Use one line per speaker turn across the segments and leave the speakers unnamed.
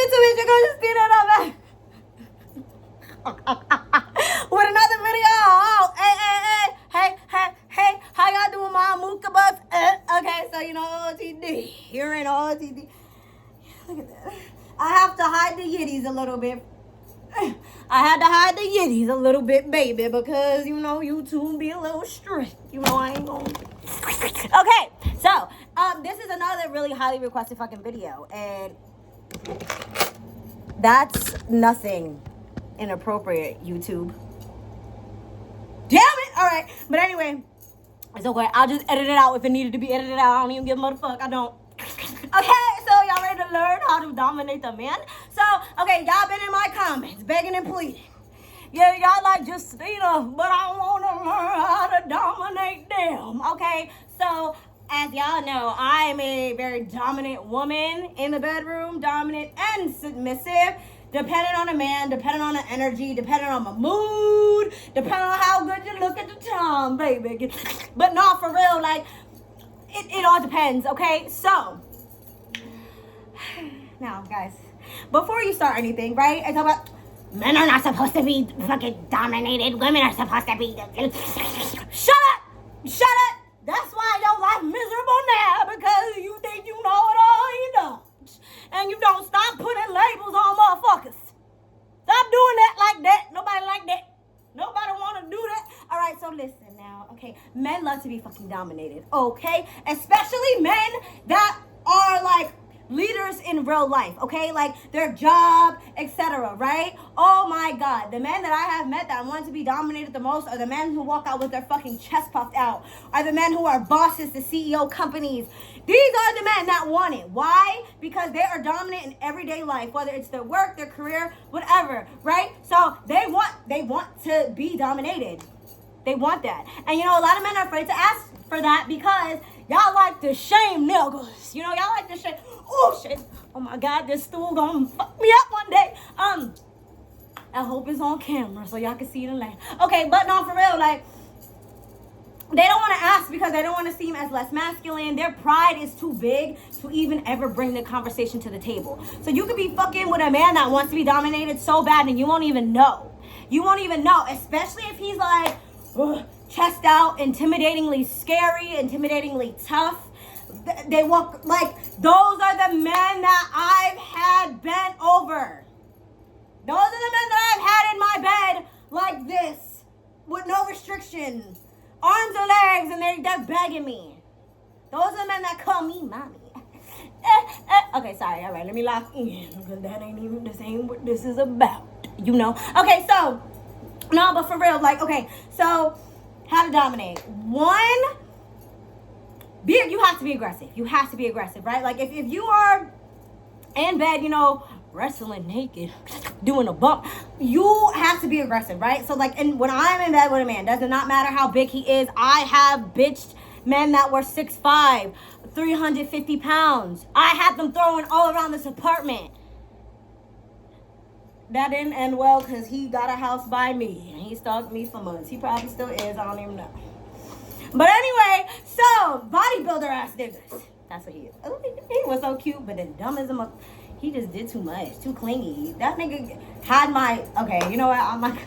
YouTube, it's your girl Justina, and I'm back with another video. Oh, hey, how y'all doing, my Mooka Bucks? Okay, so you know OTD. You're in OTD. Look at that. I have to hide the yitties a little bit. I had to hide the yitties a little bit, baby, because, you know, YouTube be a little strict. You know, I ain't gonna... Okay, so, this is another really highly requested fucking video, and that's nothing inappropriate, YouTube. Damn it! Alright, but anyway, it's okay. I'll just edit it out if it needed to be edited out. I don't even give a motherfucker. I don't. Okay, so y'all ready to learn how to dominate the man? So, okay, y'all been in my comments begging and pleading. Yeah, y'all like Justina, but I want to learn how to dominate them. Okay, so as y'all know, I am a very dominant woman in the bedroom, dominant and submissive, depending on the man, depending on the energy, depending on my mood, depending on how good you look at the time, baby. But not for real, like, it all depends, okay? So, now, guys, before you start anything, right, I talk about men are not supposed to be fucking dominated. Women are supposed to be... Shut up! Shut up! That's why your life miserable now, because you think you know it all, you don't. And you don't stop putting labels on motherfuckers. Stop doing that like that. Nobody like that. Nobody want to do that. All right, so listen now, okay? Men love to be fucking dominated, okay? Especially men that are like leaders in real life, okay? Like their job, etc., right? Oh my God. The men that I have met that want to be dominated the most are the men who walk out with their fucking chest puffed out, are the men who are bosses, the CEO companies. These are the men that want it. Why? Because they are dominant in everyday life, whether it's their work, their career, whatever, right? So they want to be dominated. They want that. And you know, a lot of men are afraid to ask for that because y'all like to shame niggas. You know, y'all like to shame. Oh shit. Oh my God, this stool gonna fuck me up one day. I hope it's on camera so y'all can see the lane. Okay, but no, for real, like, they don't want to ask because they don't want to seem as less masculine. Their pride is too big to even ever bring the conversation to the table. So you could be fucking with a man that wants to be dominated so bad and you won't even know. You won't even know, especially if he's like, chest out, intimidatingly scary, intimidatingly tough. They walk like, those are the men that I've had bent over. Those are the men that I've had in my bed like this with no restrictions, arms and legs, and they're begging me. Those are the men that call me mommy. Okay, sorry. All right, let me lock in because that ain't even the same what this is about, you know. Okay, so no, but for real, like, okay, so how to dominate. One, you have to be aggressive. You have to be aggressive, right? Like, if you are in bed, you know, wrestling naked, doing a bump, you have to be aggressive, right? So, like, and when I'm in bed with a man, does it not matter how big he is? I have bitched men that were 6'5", 350 pounds. I had them throwing all around this apartment. That didn't end well because he got a house by me and he stalked me for months. He probably still is. I don't even know. But anyway, so bodybuilder ass niggas. That's what he is. He was so cute, but then dumb as a mother. He just did too much, too clingy. That nigga had my. Okay, you know what? I'm not.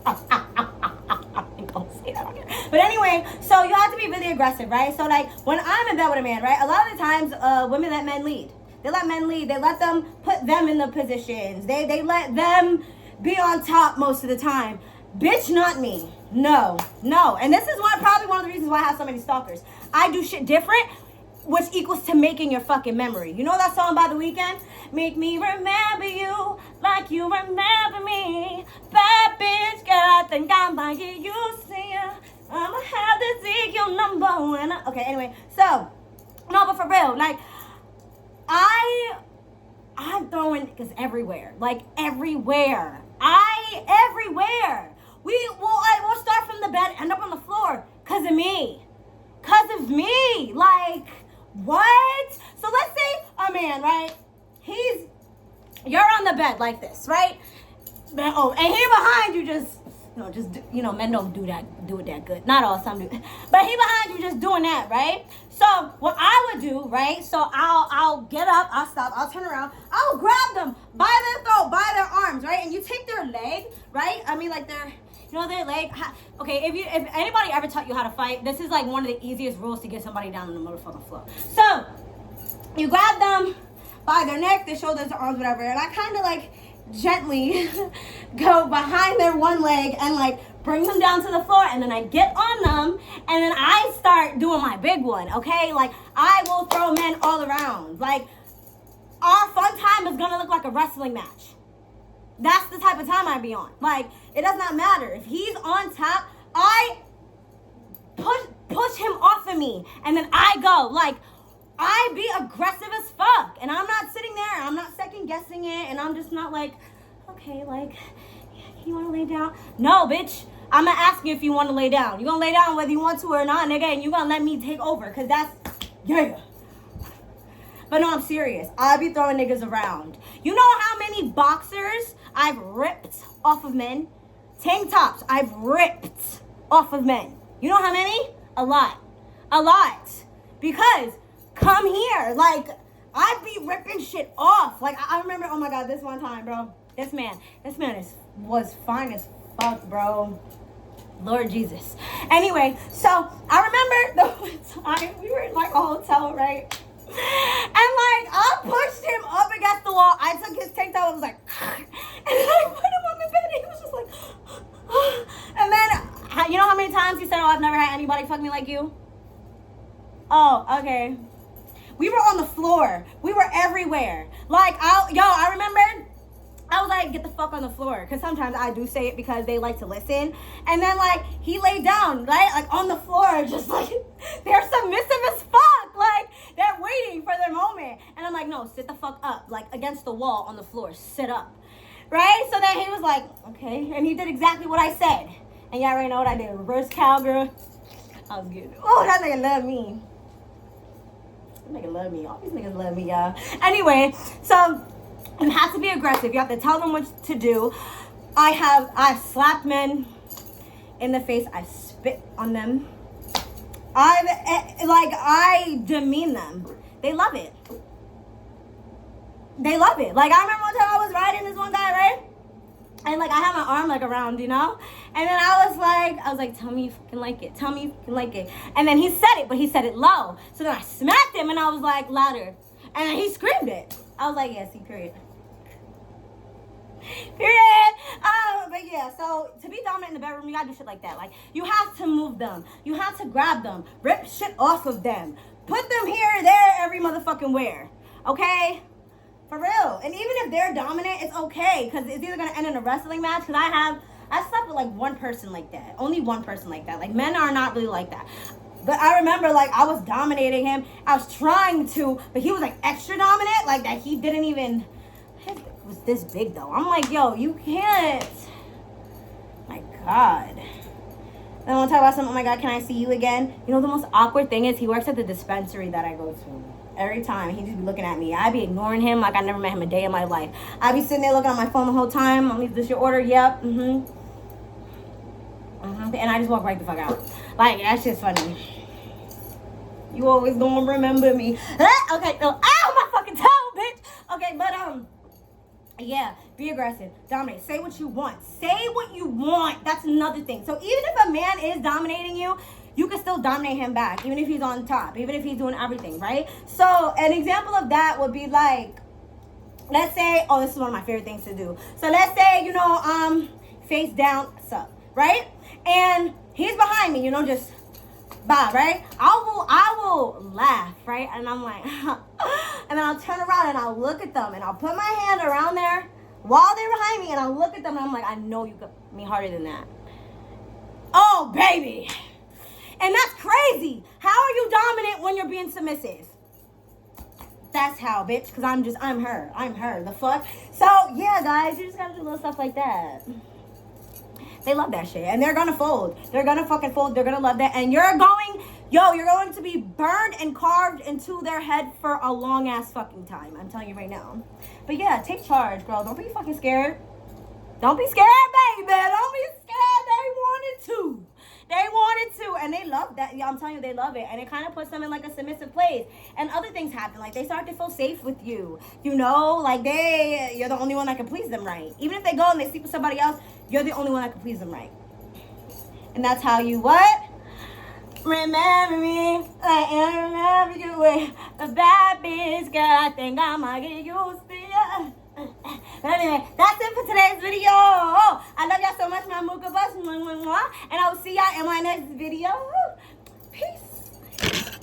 I ain't gonna say that on here. But anyway, so you have to be really aggressive, right? So like when I'm in bed with a man, right? A lot of the times, women let men lead. They let men lead. They let them put them in the positions. They let them be on top most of the time. Bitch, not me. No. And this is probably one of the reasons why I have so many stalkers. I do shit different, which equals to making your fucking memory. You know that song by The Weeknd? Make me remember you like you remember me. Bad bitch, girl, I think I might get used to you. I'ma have to take your number when okay, anyway. So, no, but for real, like, I'm throwing niggas everywhere. Like, everywhere. Everywhere. We'll start from the bed, end up on the floor. Cause of me. Like, what? So let's say a man, right? You're on the bed like this, right? Oh, and he behind you men don't do it that good. Not all, some do. But he behind you just doing that, right? So what I would do, right? So I'll get up, I'll stop, I'll turn around, I'll grab them by leg, right? I mean, like their leg. Okay, if anybody ever taught you how to fight, this is like one of the easiest rules to get somebody down on the motherfucking floor. So you grab them by their neck, their shoulders, their arms, whatever, and I kind of like gently go behind their one leg and like bring them down to the floor, and then I get on them, and then I start doing my big one, okay? Like, I will throw men all around. Like, our fun time is gonna look like a wrestling match. That's the type of time I be on. Like, it does not matter. If he's on top, I push him off of me, and then I go. Like, I be aggressive as fuck, and I'm not sitting there, I'm not second guessing it, and I'm just not like, okay, like, you wanna lay down? No, bitch. I'm gonna ask you if you want to lay down. You gonna lay down whether you want to or not, nigga, and you gonna let me take over, cause that's, yeah. But no, I'm serious. I be throwing niggas around. You know how many boxers I've ripped off of men? Tank tops I've ripped off of men. You know how many? A lot. A lot. Because, come here, like, I be ripping shit off. Like, I remember, oh my God, this one time, bro. This man was fine as fuck, bro. Lord Jesus. Anyway, so I remember the one time we were in like a hotel, right? And like I pushed him up against the wall. I took his tank top and was like, and I put him on the bed and he was just like, and then you know how many times he said, oh, I've never had anybody fuck me like you? Oh, okay. We were on the floor. We were everywhere. Like, I remember I was like, get the fuck on the floor. Because sometimes I do say it because they like to listen. And then, like, he laid down, right? Like, on the floor, just like, they're submissive as fuck. Like, they're waiting for their moment. And I'm like, no, sit the fuck up. Like, against the wall on the floor. Sit up. Right? So then he was like, okay. And he did exactly what I said. And y'all already know what I did. Reverse cowgirl. I was good. Oh, that nigga love me. That nigga love me. All these niggas love me, y'all. Anyway, so you have to be aggressive. You have to tell them what to do. I've slapped men in the face. I spit on them. I demean them. They love it. They love it. Like, I remember one time I was riding this one guy, right? And, like, I had my arm, like, around, you know? And then I was like, tell me you fucking like it. Tell me you fucking like it. And then he said it, but he said it low. So then I smacked him, and I was like, louder. And then he screamed it. I was like, yeah, see, period. Period. But yeah, so to be dominant in the bedroom, you gotta do shit like that. Like, you have to move them. You have to grab them. Rip shit off of them. Put them here, there, every motherfucking where. Okay? For real. And even if they're dominant, it's okay. Because it's either gonna end in a wrestling match. Because I slept with like one person like that. Only one person like that. Like, men are not really like that. But I remember, like, I was dominating him. I was trying to, but he was like extra dominant. Like, that he didn't even, his was this big though. I'm like, yo, you can't. My God. Then I want to talk about something. Oh my God, can I see you again? You know, the most awkward thing is he works at the dispensary that I go to. Every time he just be looking at me. I be ignoring him like I never met him a day in my life. I be sitting there looking at my phone the whole time. Is this your order? Yep. And I just walk right the fuck out. Like, that shit's funny. You always gonna remember me. Okay, no. Ow, my fucking toe, bitch. Okay, but yeah, be aggressive. Dominate. Say what you want. Say what you want. That's another thing. So even if a man is dominating you, you can still dominate him back, even if he's on top, even if he's doing everything, right? So an example of that would be like, let's say, oh, this is one of my favorite things to do. So let's say, you know, face down, sup, right? And he's behind me, you know, just bow, right? I will laugh, right? And I'm like, and then I'll turn around and I'll look at them and I'll put my hand around there while they're behind me and I'll look at them and I'm like, I know you got me harder than that. Oh, baby. And that's crazy. How are you dominant when you're being submissive? That's how, bitch. Because I'm her. I'm her. The fuck? So, yeah, guys. You just got to do little stuff like that. They love that shit. And they're going to fold. They're going to fucking fold. They're going to love that. And you're going to be burned and carved into their head for a long-ass fucking time. I'm telling you right now. But, yeah, take charge, girl. Don't be fucking scared. Don't be scared, baby. Don't be scared. They wanted to. They wanted to, and they love that. Yeah, I'm telling you, they love it, and it kind of puts them in like a submissive place. And other things happen, like they start to feel safe with you. You know, like you're the only one that can please them right. Even if they go and they sleep with somebody else, you're the only one that can please them right. And that's how you what? Remember me, like I remember you with a bad bitch, girl. I think I might get used to you. But anyway, that's it for today's video.